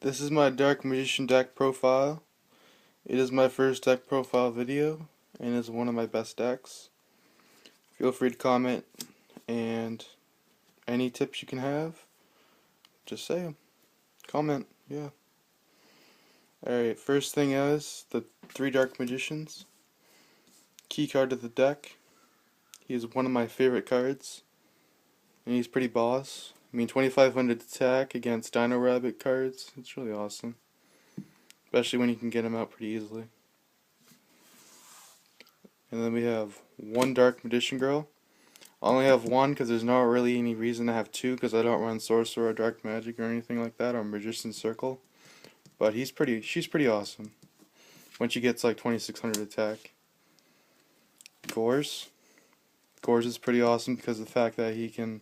This is my Dark Magician deck profile. It is my first deck profile video and is one of my best decks. Feel free to comment and any tips you can have, just say them. Comment, yeah. Alright, first thing is the 3 Dark Magicians. Key card of the deck. He is one of my favorite cards. And he's pretty boss. I mean, 2500 attack against Dino Rabbit cards. It's really awesome. Especially when you can get him out pretty easily. And then we have 1 Dark Magician Girl. I only have 1 because there's not really any reason to have 2 because I don't run Sorcerer or Dark Magic or anything like that, or Magician's Circle. But she's pretty awesome. When she gets like 2600 attack. Gorz. Gorz is pretty awesome because of the fact that he can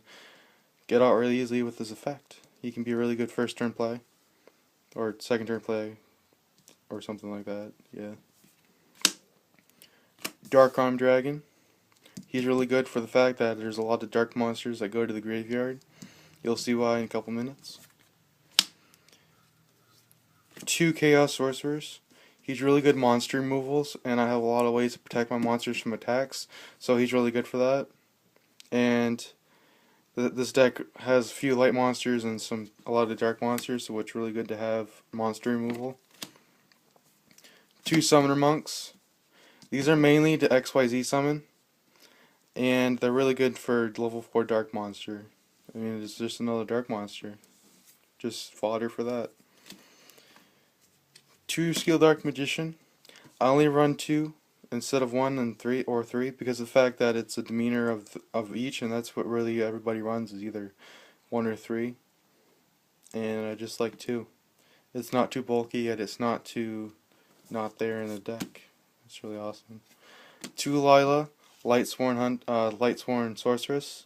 get out really easily with his effect. He can be a really good first turn play. Or second turn play. Or something like that, yeah. Dark Arm Dragon. He's really good for the fact that there's a lot of dark monsters that go to the graveyard. You'll see why in a couple minutes. 2 Chaos Sorcerers. He's really good monster removals, and I have a lot of ways to protect my monsters from attacks, so he's really good for that. And this deck has a few light monsters and a lot of dark monsters, so it's really good to have monster removal. 2 Summoner Monks. These are mainly to XYZ summon, and they're really good for level 4 dark monster. I mean, it's just another dark monster. Just fodder for that. 2 Skill Dark Magician. I only run 2 instead of 1 and 3 or 3 because of the fact that it's a demeanor of each, and that's what really everybody runs, is either 1 or 3. And I just like 2. It's not too bulky, yet it's not too not there in the deck. It's really awesome. 2 Lila, Lightsworn Sorceress.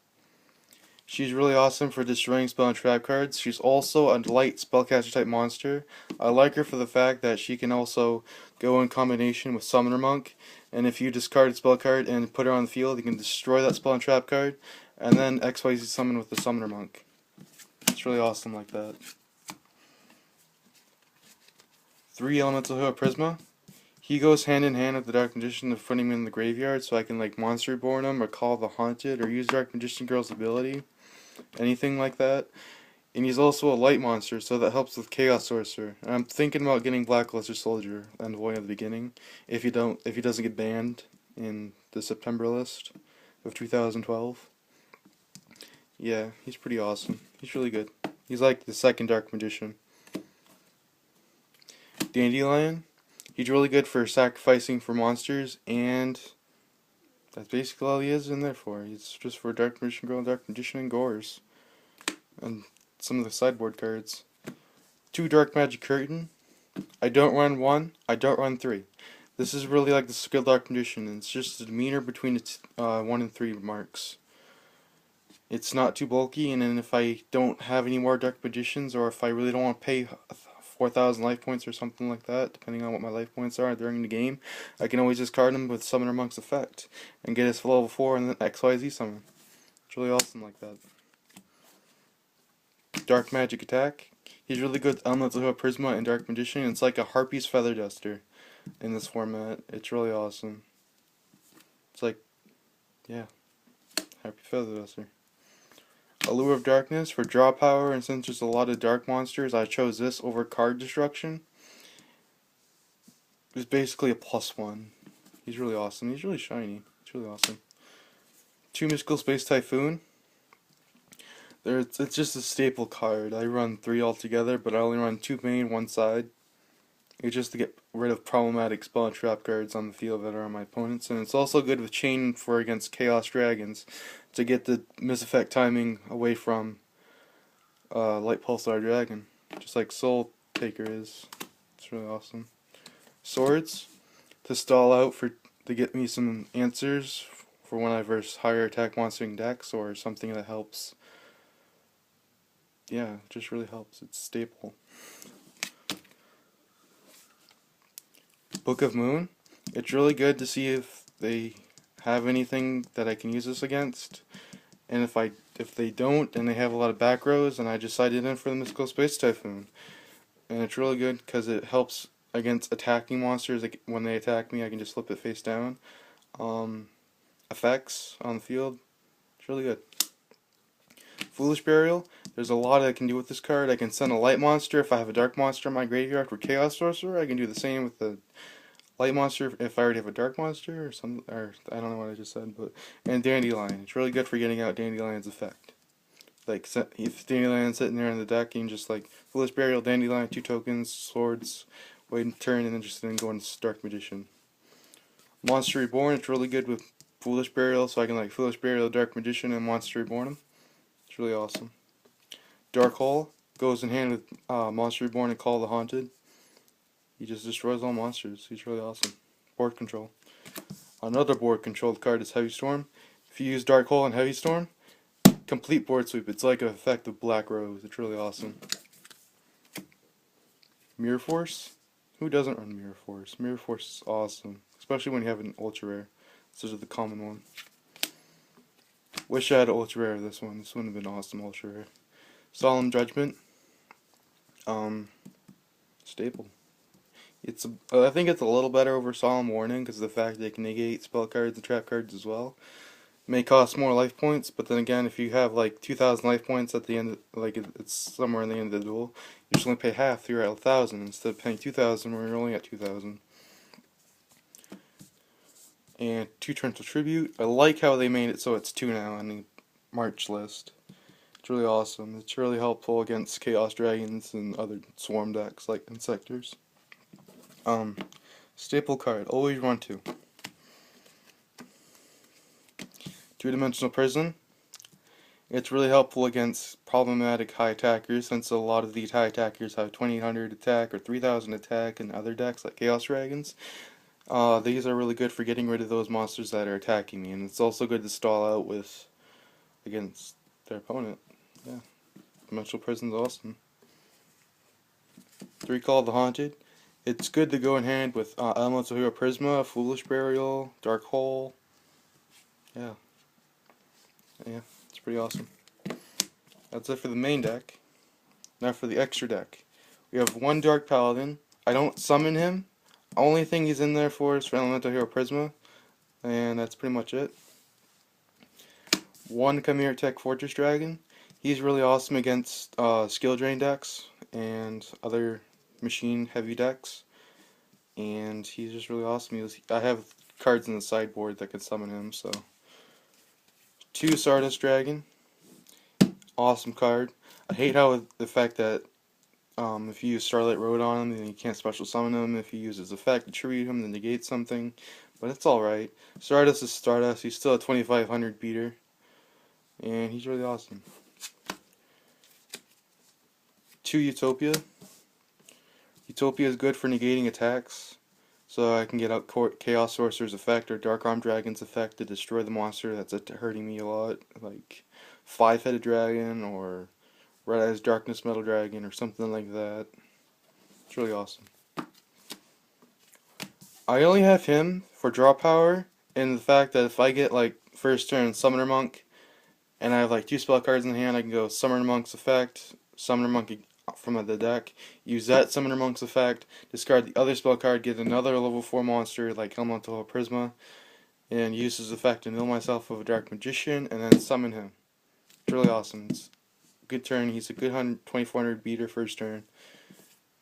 She's really awesome for destroying spell and trap cards. She's also a light spellcaster type monster. I like her for the fact that she can also go in combination with Summoner Monk, and if you discard a spell card and put her on the field, you can destroy that spell and trap card, and then XYZ summon with the Summoner Monk. It's really awesome like that. 3 Elemental Hero Prisma. He goes hand in hand with the Dark Magician of putting him in the graveyard, so I can like Monster Reborn him or call the Haunted or use Dark Magician Girl's ability. Anything like that. And he's also a light monster, so that helps with Chaos Sorcerer. And I'm thinking about getting Blackluster Soldier Envoy at the beginning, if he doesn't get banned in the September list of 2012. Yeah, he's pretty awesome. He's really good. He's like the second Dark Magician. Dandelion. He's really good for sacrificing for monsters, and that's basically all he is in there for. He's just for Dark Magician Girl, Dark Magician, and Gorz. And some of the sideboard cards. 2 Dark Magic Curtain. I don't run 1, I don't run 3. This is really like the Skill Dark Magician, and it's just the demeanor between its 1 and 3 marks. It's not too bulky, and then if I don't have any more Dark Magicians, or if I really don't want to pay 4,000 life points or something like that, depending on what my life points are during the game, I can always discard him with Summoner Monk's effect and get his level 4 and then XYZ summon. It's really awesome like that. Dark Magic Attack. He's really good with Elemental Hero Prisma and Dark Magician. It's like a Harpy's Feather Duster in this format. It's really awesome. It's like, yeah, Harpy Feather Duster. Allure of Darkness for draw power, and since there's a lot of dark monsters, I chose this over Card Destruction. It's basically a +1. He's really awesome. He's really shiny. It's really awesome. 2 Mystical Space Typhoon. It's just a staple card. I run 3 altogether, but I only run 2 main, 1 side. It's just to get rid of problematic spell and trap cards on the field that are on my opponents, and it's also good with Chain for against Chaos Dragons to get the miseffect timing away from Light Pulsar Dragon, just like Soul Taker is. It's really awesome. Swords to stall out to get me some answers for when I verse higher attack monstering decks or something that helps. Yeah, it just really helps. It's staple. Book of Moon. It's really good to see if they have anything that I can use this against, and if they don't and they have a lot of back rows, and I just sided in for the Mystical Space Typhoon. and it's really good because it helps against attacking monsters. Like when they attack me, I can just flip it face down. Um, Effects on the field, it's really good. Foolish Burial, there's a lot I can do with this card. I can send a light monster if I have a dark monster in my graveyard for Chaos Sorcerer. I can do the same with the light monster if I already have a dark monster or some, or I don't know what I just said, but and Dandelion. It's really good for getting out Dandelion's effect. Like if Dandelion's sitting there in the deck, you can just like Foolish Burial, Dandelion, 2 tokens, swords, wait and turn, and then go into Dark Magician. Monster Reborn, it's really good with Foolish Burial, so I can like Foolish Burial, Dark Magician, and Monster Reborn them. It's really awesome. Dark Hole goes in hand with Monster Reborn and Call of the Haunted. He just destroys all monsters. He's really awesome. Board control. Another board controlled card is Heavy Storm. If you use Dark Hole and Heavy Storm, complete board sweep. It's like an effect of Black Rose. It's really awesome. Mirror Force. Who doesn't run Mirror Force? Mirror Force is awesome, especially when you have an ultra rare. This is the common one. Wish I had an ultra rare of this one. This would have been awesome ultra rare. Solemn Judgment. Staple. I think it's a little better over Solemn Warning because of the fact they can negate spell cards and trap cards as well. May cost more life points, but then again, if you have like 2,000 life points at the end, like it's somewhere in the end of the duel, you just only pay half. You're at 1,000 instead of paying 2,000, where you're only at 2,000. And 2 Torrential Tribute. I like how they made it so it's 2 now on the March list. It's really awesome. It's really helpful against Chaos Dragons and other swarm decks like Insectors. Staple card, always run 2. 2-Dimensional Prison. It's really helpful against problematic high attackers, since a lot of these high attackers have 2,800 attack or 3,000 attack in other decks like Chaos Dragons. These are really good for getting rid of those monsters that are attacking me, and it's also good to stall out with against their opponent. Yeah, Dimensional Prison's awesome. 3 Call of the Haunted. It's good to go in hand with Elemental Hero Prisma, Foolish Burial, Dark Hole. Yeah, it's pretty awesome. That's it for the main deck. Now for the extra deck. We have 1 Dark Paladin. I don't summon him. Only thing he's in there for is for Elemental Hero Prisma. And that's pretty much it. 1 Chimera Tech Fortress Dragon. He's really awesome against skill drain decks and other machine heavy decks. And he's just really awesome. I have cards in the sideboard that can summon him, so. 2 Stardust Dragon. Awesome card. I hate how the fact that if you use Starlight Road on him, then you can't special summon him. If you use his effect to tribute him, then negate something. But it's alright. Stardust is Stardust. He's still a 2,500 beater. And he's really awesome. 2 Utopia. Utopia is good for negating attacks. So I can get out Chaos Sorcerer's effect or Dark Arm Dragon's effect to destroy the monster that's hurting me a lot. Like 5-headed dragon or Red Eyes Darkness Metal Dragon or something like that. It's really awesome. I only have him for draw power and the fact that if I get like first turn Summoner Monk and I have like 2 spell cards in hand, I can go Summoner Monk's effect, Summoner Monk from the deck, use that Summoner Monk's effect, discard the other spell card, get another level 4 monster like Elemental Prisma, and use his effect to mill myself with a Dark Magician, and then summon him. It's really awesome. It's a good turn. He's a good 2,400 beater first turn.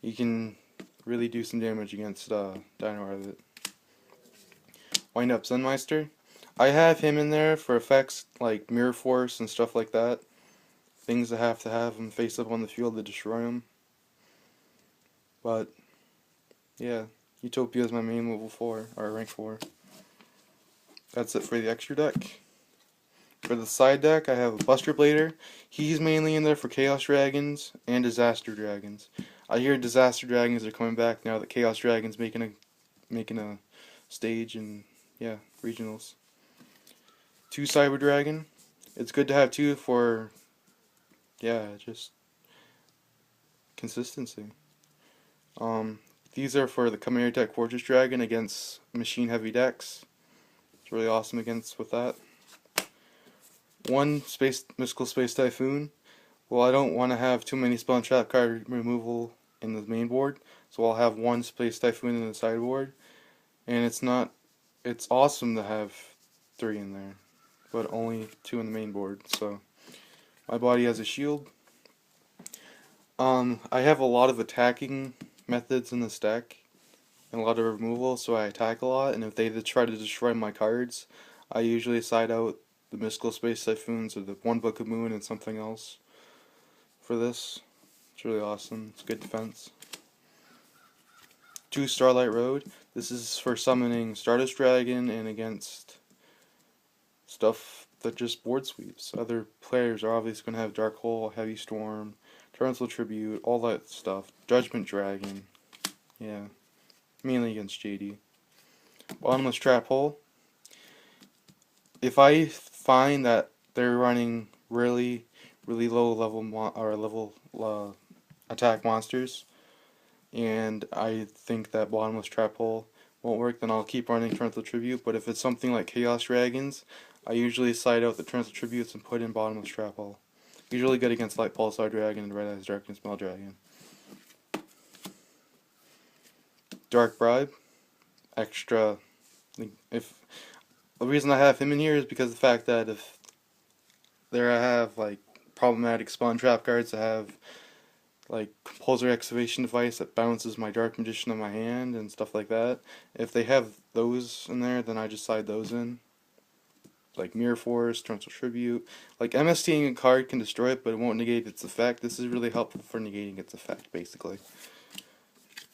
You can really do some damage against Dino Arlet. Wind Up Zenmeister. I have him in there for effects like Mirror Force and stuff like that. Things that have to have him face up on the field to destroy him. But, yeah, Utopia is my main level 4, or rank 4. That's it for the extra deck. For the side deck, I have a Buster Blader. He's mainly in there for Chaos Dragons and Disaster Dragons. I hear Disaster Dragons are coming back now that Chaos Dragons making a stage and yeah, regionals. 2 Cyber Dragon. It's good to have 2 for just consistency. These are for the Chimera Tech Fortress Dragon against machine heavy decks. It's really awesome with that. 1 Mystical Space Typhoon. Well, I don't want to have too many spell and trap card removal in the main board. So I'll have one Space Typhoon in the sideboard, and it's awesome to have 3 in there, but only 2 in the main board. So my body has a shield. I have a lot of attacking methods in this deck and a lot of removal, so I attack a lot, and if they try to destroy my cards, I usually side out the Mystical Space Typhoons or the One Book of Moon and something else for this. It's really awesome. It's good defense. 2 Starlight Road. This is for summoning Stardust Dragon and against stuff that just board sweeps. Other players are obviously going to have Dark Hole, Heavy Storm, Torrential Tribute, all that stuff. Judgment Dragon. Yeah. Mainly against JD. Bottomless Trap Hole. If I find that they're running really low level attack monsters, and I think that Bottomless Trap Hole won't work, then I'll keep running Torrential Tribute. But if it's something like Chaos Dragons, I usually side out the Torrential Tributes and put in Bottomless Trap Hole. Usually good against Light Pulsar Dragon and Red Eyes Darkness Mail Dragon. Dark Bribe. Extra. If the reason I have him in here is because of the fact that if there I have like problematic spawn trap cards that have like Compulsory Excavation Device that bounces my Dark Magician on my hand and stuff like that. If they have those in there, then I just side those in. Like Mirror Force, Torrential Tribute. Like MSTing a card can destroy it, but it won't negate its effect. This is really helpful for negating its effect, basically.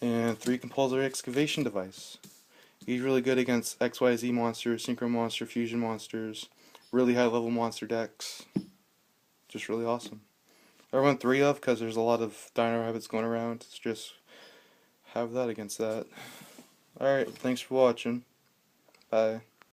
And 3 Compulsory Excavation Device. He's really good against XYZ monsters, Synchro Monster, Fusion monsters, really high level monster decks. Just really awesome. I run 3 of because there's a lot of Dino Rabbits going around. It's just have that against that. Alright, thanks for watching. Bye.